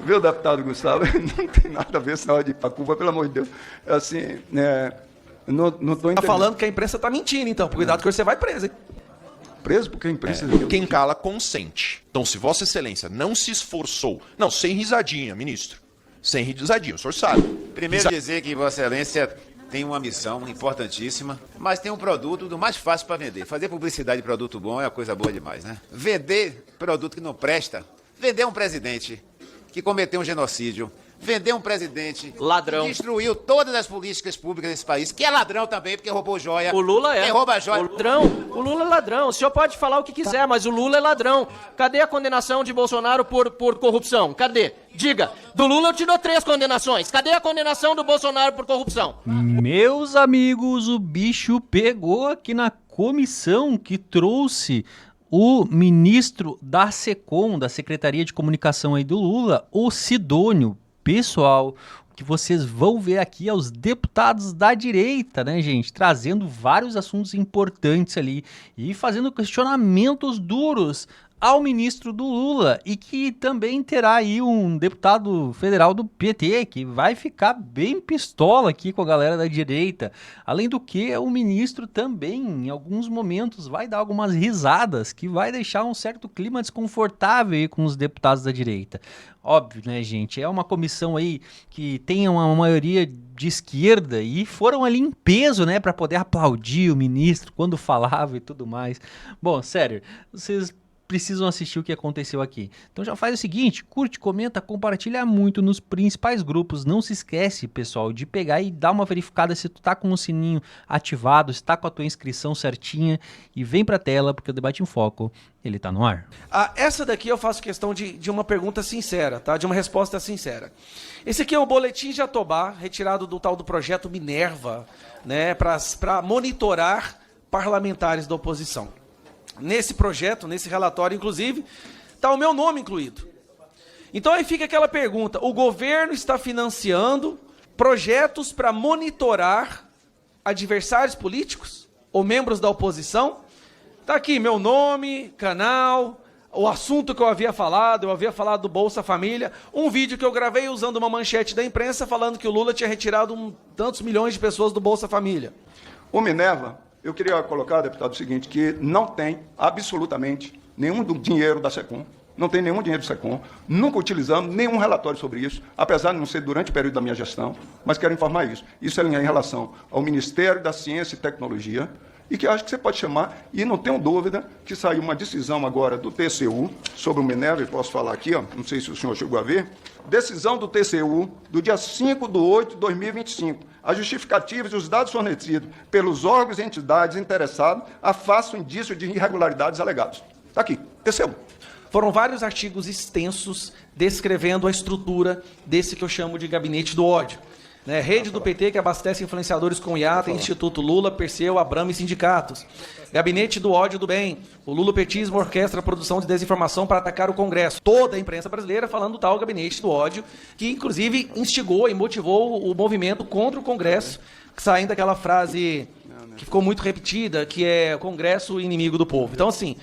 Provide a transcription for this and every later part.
Viu, deputado Gustavo? Não tem nada a ver esse negócio de ir para Cuba, pelo amor de Deus. Assim, não estou entendendo. Tá falando que a imprensa tá mentindo, então. Cuidado que você vai preso, hein? Preso porque a imprensa... Quem cala, consente. Então, se Vossa Excelência não se esforçou... Não, sem risadinha, ministro. Sem risadinha, o senhor sabe. Primeiro dizer que Vossa Excelência tem uma missão importantíssima, mas tem um produto do mais fácil para vender. Fazer publicidade de produto bom é uma coisa boa demais, né? Vender produto que não presta, vender um presidente que cometeu um genocídio, vender um presidente ladrão, que destruiu todas as políticas públicas desse país, que é ladrão também, porque roubou joia. O Lula é. Quem rouba joia. O Lula é ladrão. O senhor pode falar o que quiser, mas o Lula é ladrão. Cadê a condenação de Bolsonaro por corrupção? Cadê? Diga. Do Lula eu te dou 3 condenações. Cadê a condenação do Bolsonaro por corrupção? Meus amigos, o bicho pegou aqui na comissão que trouxe o ministro da SECOM, da Secretaria de Comunicação aí do Lula, o Sidônio. Pessoal, o que vocês vão ver aqui é os deputados da direita, né, gente? Trazendo vários assuntos importantes ali e fazendo questionamentos duros ao ministro do Lula, e que também terá aí um deputado federal do PT que vai ficar bem pistola aqui com a galera da direita. Além do que, o ministro também, em alguns momentos, vai dar algumas risadas que vai deixar um certo clima desconfortável aí com os deputados da direita. Óbvio, né, gente? É uma comissão aí que tem uma maioria de esquerda e foram ali em peso, né, para poder aplaudir o ministro quando falava e tudo mais. Bom, sério, vocês precisam assistir o que aconteceu aqui. Então já faz o seguinte, curte, comenta, compartilha muito nos principais grupos. Não se esquece, pessoal, de pegar e dar uma verificada se tu tá com o sininho ativado, se tá com a tua inscrição certinha, e vem pra tela, porque o Debate em Foco, ele tá no ar. Essa daqui eu faço questão de uma pergunta sincera, tá? De uma resposta sincera. Esse aqui é o Boletim Jatobá, retirado do tal do projeto Minerva, né, para monitorar parlamentares da oposição. Nesse projeto, nesse relatório, inclusive, está o meu nome incluído. Então aí fica aquela pergunta, o governo está financiando projetos para monitorar adversários políticos ou membros da oposição? Está aqui meu nome, canal, o assunto que eu havia falado do Bolsa Família, um vídeo que eu gravei usando uma manchete da imprensa falando que o Lula tinha retirado tantos milhões de pessoas do Bolsa Família. O Minerva, eu queria colocar, deputado, o seguinte, que não tem absolutamente nenhum do dinheiro da SECOM, não tem nenhum dinheiro da SECOM, nunca utilizamos nenhum relatório sobre isso, apesar de não ser durante o período da minha gestão, mas quero informar isso. Isso é em relação ao Ministério da Ciência e Tecnologia, e que acho que você pode chamar, e não tenho dúvida que saiu uma decisão agora do TCU sobre o Minerva, e posso falar aqui, ó, não sei se o senhor chegou a ver, decisão do TCU do dia 5/8/2025, as justificativas e os dados fornecidos pelos órgãos e entidades interessados afastam indício de irregularidades alegados. Está aqui, TCU. Foram vários artigos extensos descrevendo a estrutura desse que eu chamo de gabinete do ódio. Né? Rede do PT que abastece influenciadores com IATA, Instituto Lula, Perseu, Abramo e sindicatos. Gabinete do ódio do bem. O lulopetismo orquestra a produção de desinformação para atacar o Congresso. Toda a imprensa brasileira falando do tal gabinete do ódio, que inclusive instigou e motivou o movimento contra o Congresso, saindo daquela frase que ficou muito repetida, que é Congresso inimigo do povo. Então, assim...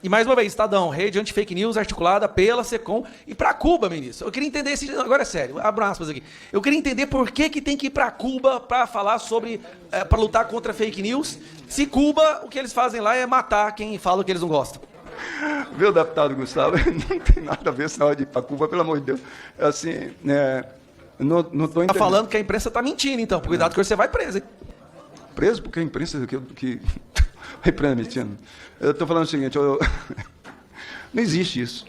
e mais uma vez, Estadão, rede anti-fake news articulada pela SECOM e para Cuba, ministro. Eu queria entender, agora é sério, abro aspas aqui. Eu queria entender por que tem que ir para Cuba para falar sobre, para lutar contra fake news, se Cuba, o que eles fazem lá é matar quem fala o que eles não gostam. Viu, deputado Gustavo? Não tem nada a ver esse negócio de ir para Cuba, pelo amor de Deus. Assim, não estou entendendo. Tá falando que a imprensa tá mentindo, então. Cuidado que você vai preso, hein? Preso porque a imprensa que vai mentindo. Eu estou falando o seguinte, não existe isso.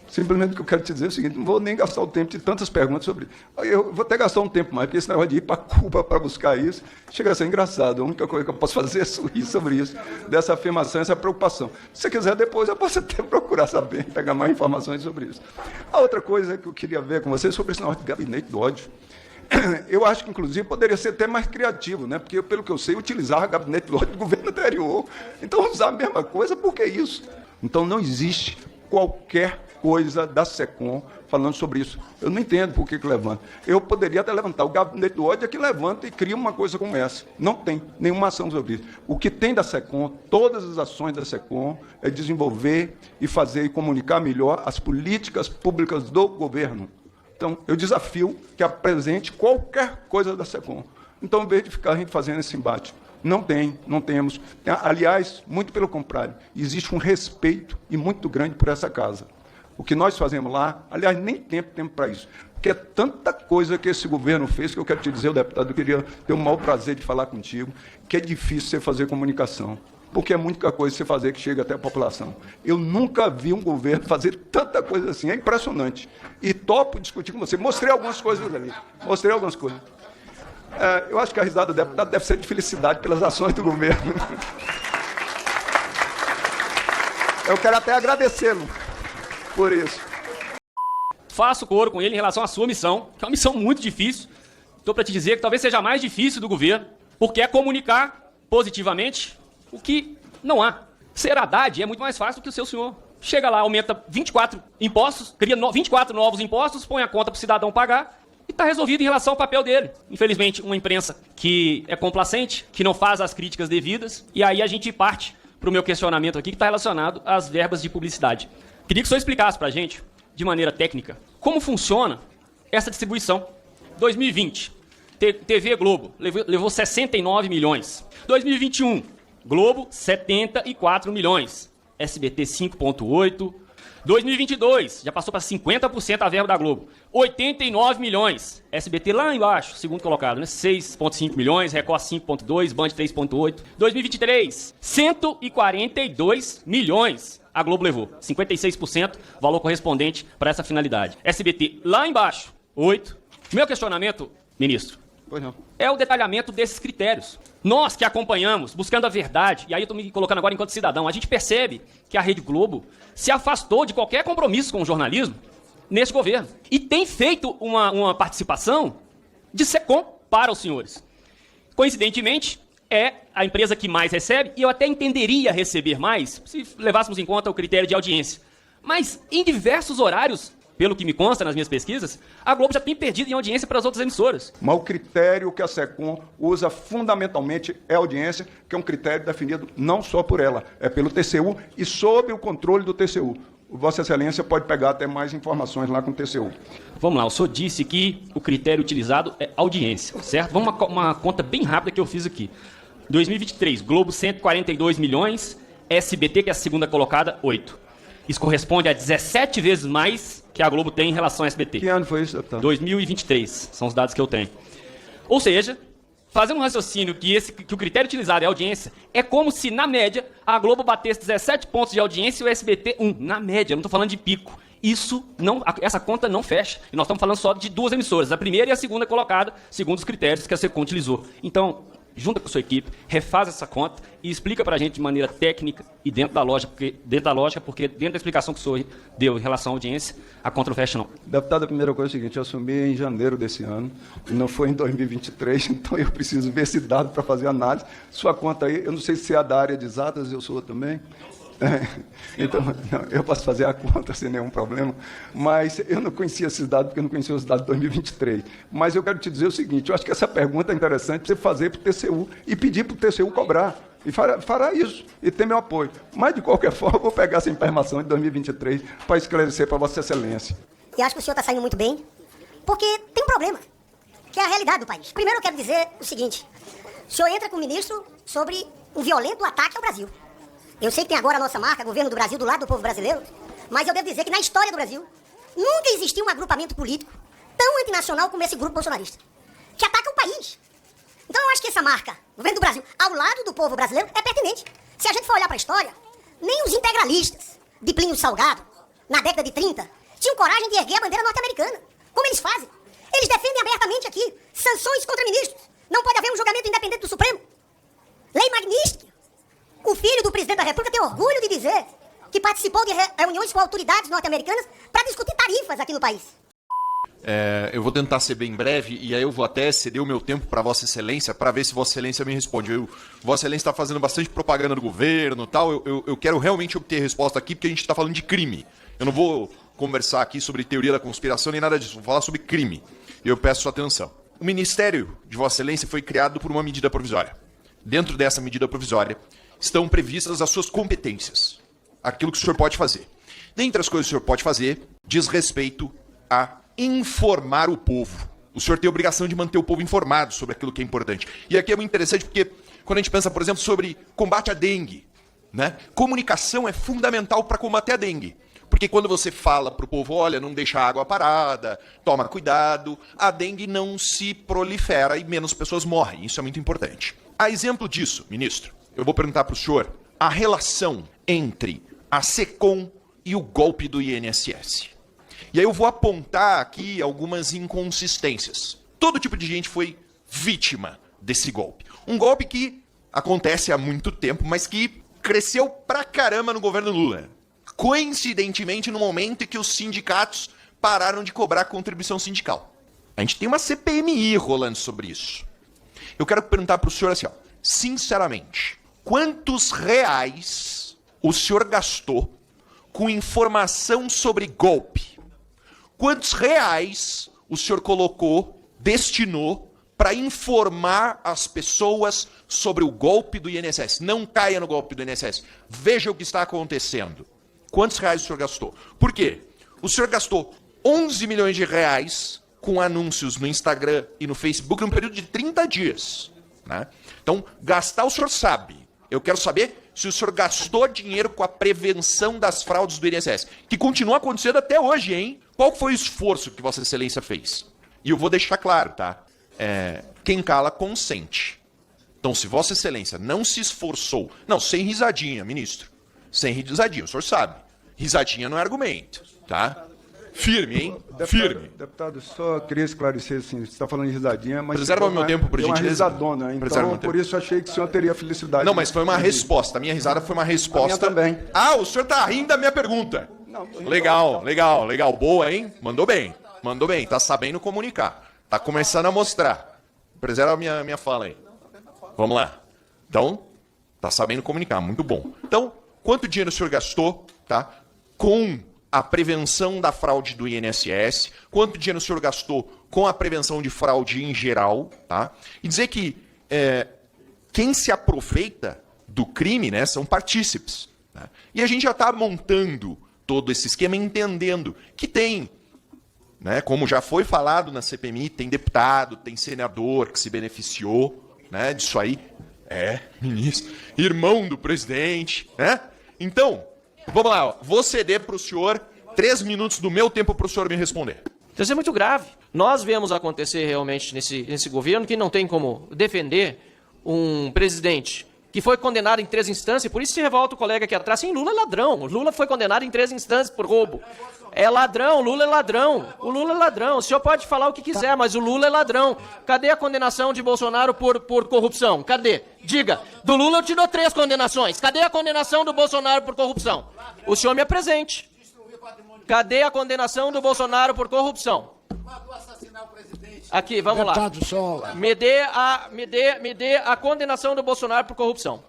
Simplesmente o que eu quero te dizer é o seguinte, não vou nem gastar o tempo de tantas perguntas sobre isso. Eu vou até gastar um tempo mais, porque esse negócio de ir para Cuba para buscar isso chega a ser engraçado. A única coisa que eu posso fazer é sorrir sobre isso, dessa afirmação, essa preocupação. Se você quiser, depois eu posso até procurar saber, pegar mais informações sobre isso. A outra coisa que eu queria ver com você é sobre esse negócio de gabinete do ódio. Eu acho que, inclusive, poderia ser até mais criativo, né? Porque, pelo que eu sei, utilizar o gabinete do ódio do governo anterior. Então, usar a mesma coisa, por que isso? Então, não existe qualquer coisa da SECOM falando sobre isso. Eu não entendo por que levanta. Eu poderia até levantar. O gabinete do ódio é que levanta e cria uma coisa como essa. Não tem nenhuma ação sobre isso. O que tem da SECOM, todas as ações da SECOM, é desenvolver e fazer e comunicar melhor as políticas públicas do governo. Então, eu desafio que apresente qualquer coisa da SECOM. Então, em vez de ficar a gente fazendo esse embate, não temos. Aliás, muito pelo contrário, existe um respeito e muito grande por essa casa. O que nós fazemos lá, aliás, nem temos para isso. Porque é tanta coisa que esse governo fez, que eu quero te dizer, deputado, eu queria ter o maior prazer de falar contigo, que é difícil você fazer comunicação. Porque é muita coisa você fazer que chega até a população. Eu nunca vi um governo fazer tanta coisa assim, é impressionante. E topo discutir com você. Mostrei algumas coisas ali, eu acho que a risada do deputado deve ser de felicidade pelas ações do governo. Eu quero até agradecê-lo por isso. Faço coro com ele em relação à sua missão, que é uma missão muito difícil. Estou para te dizer que talvez seja a mais difícil do governo, porque é comunicar positivamente o que não há. Ser Haddad é muito mais fácil do que o seu senhor. Chega lá, aumenta 24 impostos, cria 24 novos impostos, põe a conta para o cidadão pagar e está resolvido em relação ao papel dele. Infelizmente, uma imprensa que é complacente, que não faz as críticas devidas, e aí a gente parte para o meu questionamento aqui, que está relacionado às verbas de publicidade. Queria que o senhor explicasse para a gente, de maneira técnica, como funciona essa distribuição. 2020, TV Globo levou 69 milhões. 2021, Globo, 74 milhões. SBT, 5,8. 2022, já passou para 50% a verba da Globo. 89 milhões. SBT lá embaixo, segundo colocado, né? 6,5 milhões, Record 5,2, Band 3,8. 2023, 142 milhões. A Globo levou 56%, valor correspondente para essa finalidade. SBT lá embaixo, 8. Meu questionamento, ministro, é o detalhamento desses critérios. Nós que acompanhamos, buscando a verdade, e aí eu estou me colocando agora enquanto cidadão, a gente percebe que a Rede Globo se afastou de qualquer compromisso com o jornalismo nesse governo. E tem feito uma participação de SECOM para os senhores. Coincidentemente, é a empresa que mais recebe, e eu até entenderia receber mais se levássemos em conta o critério de audiência. Mas em diversos horários, pelo que me consta nas minhas pesquisas, a Globo já tem perdido em audiência para as outras emissoras. Mas o critério que a SECOM usa fundamentalmente é a audiência, que é um critério definido não só por ela, é pelo TCU e sob o controle do TCU. Vossa Excelência pode pegar até mais informações lá com o TCU. Vamos lá, o senhor disse que o critério utilizado é audiência, certo? Vamos uma conta bem rápida que eu fiz aqui. 2023, Globo 142 milhões, SBT, que é a segunda colocada, 8. Isso corresponde a 17 vezes mais que a Globo tem em relação ao SBT. Que ano foi isso, deputado? 2023, são os dados que eu tenho. Ou seja, fazendo um raciocínio que o critério utilizado é audiência, é como se, na média, a Globo batesse 17 pontos de audiência e o SBT 1. Na média, eu não estou falando de pico. Essa conta não fecha. E nós estamos falando só de duas emissoras, a primeira e a segunda colocada, segundo os critérios que a SECOM utilizou. Então, junta com a sua equipe, refaz essa conta e explica para a gente de maneira técnica e dentro da lógica, porque dentro da explicação que o senhor deu em relação à audiência, a conta não fecha não. Deputado, a primeira coisa é o seguinte, eu assumi em janeiro desse ano, e não foi em 2023, então eu preciso ver esse dado para fazer análise. Sua conta aí, eu não sei se é da área de exatas, eu sou também. Então, não, eu posso fazer a conta sem nenhum problema, mas eu não conhecia esses dados, porque eu não conhecia os dados de 2023. Mas eu quero te dizer o seguinte, eu acho que essa pergunta é interessante para você fazer para o TCU e pedir para o TCU cobrar. E fará isso, e tem meu apoio. Mas, de qualquer forma, eu vou pegar essa informação de 2023 para esclarecer para Vossa Excelência. E acho que o senhor está saindo muito bem, porque tem um problema, que é a realidade do país. Primeiro, eu quero dizer o seguinte, o senhor entra com o ministro sobre um violento ataque ao Brasil. Eu sei que tem agora a nossa marca, governo do Brasil, do lado do povo brasileiro, mas eu devo dizer que na história do Brasil nunca existiu um agrupamento político tão antinacional como esse grupo bolsonarista, que ataca o país. Então eu acho que essa marca, governo do Brasil, ao lado do povo brasileiro, é pertinente. Se a gente for olhar para a história, nem os integralistas de Plínio Salgado, na década de 30, tinham coragem de erguer a bandeira norte-americana. Como eles fazem? Eles defendem abertamente aqui sanções contra ministros. Não pode haver um julgamento independente do Supremo. Lei Magnífica. O filho do presidente da República tem orgulho de dizer que participou de reuniões com autoridades norte-americanas para discutir tarifas aqui no país. Eu vou tentar ser bem breve e aí eu vou até ceder o meu tempo para Vossa Excelência para ver se Vossa Excelência me responde. Vossa Excelência está fazendo bastante propaganda do governo e tal. Eu quero realmente obter resposta aqui porque a gente está falando de crime. Eu não vou conversar aqui sobre teoria da conspiração nem nada disso. Vou falar sobre crime. E eu peço sua atenção. O Ministério de Vossa Excelência foi criado por uma medida provisória. Dentro dessa medida provisória estão previstas as suas competências. Aquilo que o senhor pode fazer. Dentre as coisas que o senhor pode fazer, diz respeito a informar o povo. O senhor tem a obrigação de manter o povo informado sobre aquilo que é importante. E aqui é muito interessante porque quando a gente pensa, por exemplo, sobre combate à dengue, né? Comunicação é fundamental para combater a dengue. Porque quando você fala para o povo, olha, não deixa a água parada, toma cuidado, a dengue não se prolifera e menos pessoas morrem. Isso é muito importante. A exemplo disso, ministro, eu vou perguntar para o senhor a relação entre a SECOM e o golpe do INSS. E aí eu vou apontar aqui algumas inconsistências. Todo tipo de gente foi vítima desse golpe. Um golpe que acontece há muito tempo, mas que cresceu pra caramba no governo Lula. Coincidentemente, no momento em que os sindicatos pararam de cobrar contribuição sindical. A gente tem uma CPMI rolando sobre isso. Eu quero perguntar para o senhor assim, ó, sinceramente, quantos reais o senhor gastou com informação sobre golpe? Quantos reais o senhor colocou, destinou, para informar as pessoas sobre o golpe do INSS? Não caia no golpe do INSS. Veja o que está acontecendo. Quantos reais o senhor gastou? Por quê? O senhor gastou 11 milhões de reais com anúncios no Instagram e no Facebook num período de 30 dias. Né? Então, gastar o senhor sabe. Eu quero saber se o senhor gastou dinheiro com a prevenção das fraudes do INSS, que continua acontecendo até hoje, hein? Qual foi o esforço que Vossa Excelência fez? E eu vou deixar claro, tá? Quem cala, consente. Então, se Vossa Excelência não se esforçou... Não, sem risadinha, ministro. Sem risadinha, o senhor sabe. Risadinha não é argumento, tá? Firme, hein? Firme. Deputado, só queria esclarecer, assim, você está falando de risadinha, mas... Preserva o meu tempo, por gentileza. Uma risadona, então por isso achei que o senhor teria felicidade. Não, mas foi uma resposta. A minha risada foi uma resposta. A minha também. Ah, o senhor tá rindo da minha pergunta. Não, legal. Boa, hein? Mandou bem. Tá sabendo comunicar. Tá começando a mostrar. Preserva a minha fala aí. Vamos lá. Então, tá sabendo comunicar. Muito bom. Então, quanto dinheiro o senhor gastou, tá? Com a prevenção da fraude do INSS, quanto dinheiro o senhor gastou com a prevenção de fraude em geral, tá? E dizer que quem se aproveita do crime, né, são partícipes. Né? E a gente já está montando todo esse esquema, entendendo que tem, né, como já foi falado na CPMI, tem deputado, tem senador que se beneficiou, né, disso aí. Ministro, irmão do presidente, né? Então, vamos lá, ó. Vou ceder para o senhor 3 minutos do meu tempo para o senhor me responder. Isso é muito grave. Nós vemos acontecer realmente nesse governo que não tem como defender um presidente que foi condenado em 3 instâncias, por isso se revolta o colega aqui atrás. Sim, Lula é ladrão. O Lula foi condenado em 3 instâncias por roubo. É ladrão, Lula é ladrão. O Lula é ladrão. O senhor pode falar o que quiser, mas o Lula é ladrão. Cadê a condenação de Bolsonaro por corrupção? Cadê? Diga. Do Lula eu te dou 3 condenações. Cadê a condenação do Bolsonaro por corrupção? O senhor me apresente. Cadê a condenação do Bolsonaro por corrupção? Aqui, vamos lá. Me dê a condenação do Bolsonaro por corrupção.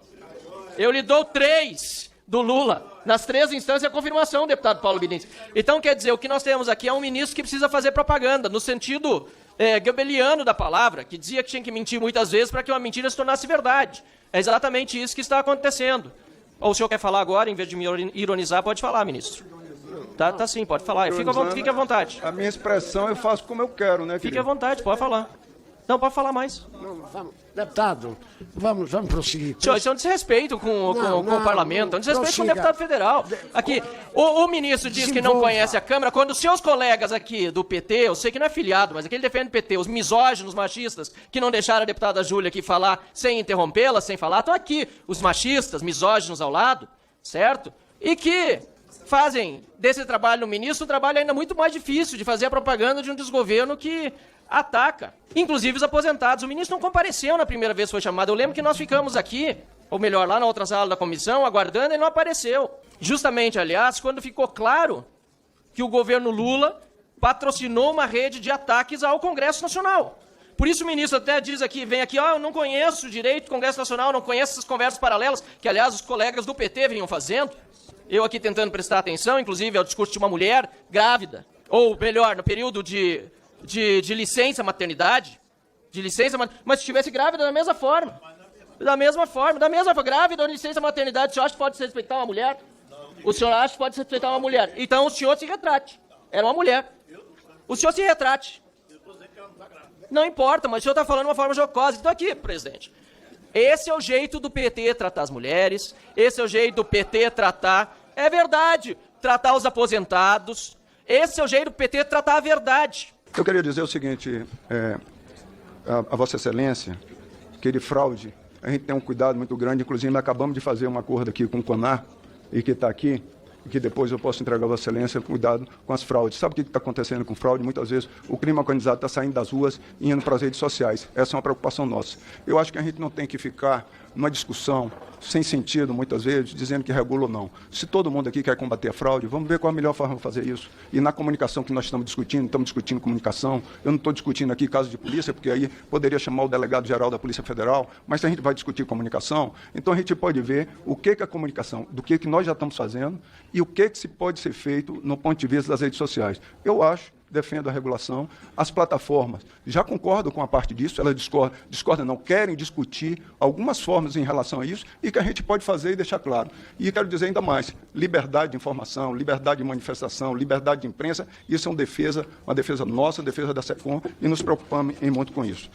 Eu lhe dou 3 do Lula. Nas 3 instâncias, a confirmação, deputado Paulo Bidins. Então, quer dizer, o que nós temos aqui é um ministro que precisa fazer propaganda, no sentido goebbeliano da palavra, que dizia que tinha que mentir muitas vezes para que uma mentira se tornasse verdade. É exatamente isso que está acontecendo. Ou o senhor quer falar agora, em vez de me ironizar, pode falar, ministro. Tá sim, pode falar. Fique à vontade. A minha expressão eu faço como eu quero, né, Fique à vontade, pode falar. Não, pode falar mais. Deputado, vamos prosseguir. Senhor, isso é um desrespeito com o parlamento, é um desrespeito com o deputado federal. Aqui, o ministro diz que não conhece a Câmara, quando os seus colegas aqui do PT, eu sei que não é filiado, mas aqui ele defende o PT, os misóginos, machistas, que não deixaram a deputada Júlia aqui falar sem interrompê-la, sem falar, estão aqui, os machistas, misóginos ao lado, certo? E que fazem desse trabalho no ministro um trabalho ainda muito mais difícil de fazer a propaganda de um desgoverno que ataca, inclusive os aposentados. O ministro não compareceu na primeira vez que foi chamado. Eu lembro que nós ficamos aqui, ou melhor, lá na outra sala da comissão, aguardando, ele não apareceu. Justamente, aliás, quando ficou claro que o governo Lula patrocinou uma rede de ataques ao Congresso Nacional. Por isso o ministro até diz aqui, vem aqui, eu não conheço direito do Congresso Nacional, não conheço essas conversas paralelas, que, aliás, os colegas do PT vinham fazendo. Eu aqui tentando prestar atenção, inclusive, ao discurso de uma mulher grávida, ou melhor, no período de licença maternidade, mas se estivesse grávida da mesma forma, grávida ou licença maternidade, o senhor acha que pode se respeitar uma mulher? O senhor acha que pode se respeitar uma mulher? Então o senhor se retrate. Era uma mulher. O senhor se retrate. Não importa, mas o senhor está falando de uma forma jocosa. Então aqui, presidente, esse é o jeito do PT tratar as mulheres, esse é o jeito do PT tratar, é verdade, tratar os aposentados, esse é o jeito do PT tratar a verdade. Eu queria dizer o seguinte, a Vossa Excelência, que de fraude, a gente tem um cuidado muito grande, inclusive nós acabamos de fazer um acordo aqui com o CONAR, e que está aqui, e que depois eu posso entregar a Vossa Excelência, cuidado com as fraudes. Sabe o que está acontecendo com fraude? Muitas vezes o crime organizado está saindo das ruas e indo para as redes sociais. Essa é uma preocupação nossa. Eu acho que a gente não tem que ficar numa discussão sem sentido, muitas vezes, dizendo que regula ou não. Se todo mundo aqui quer combater a fraude, vamos ver qual a melhor forma de fazer isso. E na comunicação que nós estamos discutindo comunicação. Eu não estou discutindo aqui caso de polícia, porque aí poderia chamar o delegado-geral da Polícia Federal, mas se a gente vai discutir comunicação, então a gente pode ver o que a comunicação, do que nós já estamos fazendo e o que se pode ser feito no ponto de vista das redes sociais. Eu acho, defendo a regulação, as plataformas já concordam com a parte disso, elas discordam não, querem discutir algumas formas em relação a isso e que a gente pode fazer e deixar claro. E quero dizer ainda mais, liberdade de informação, liberdade de manifestação, liberdade de imprensa, isso é uma defesa nossa, defesa da SECOM, e nos preocupamos muito com isso.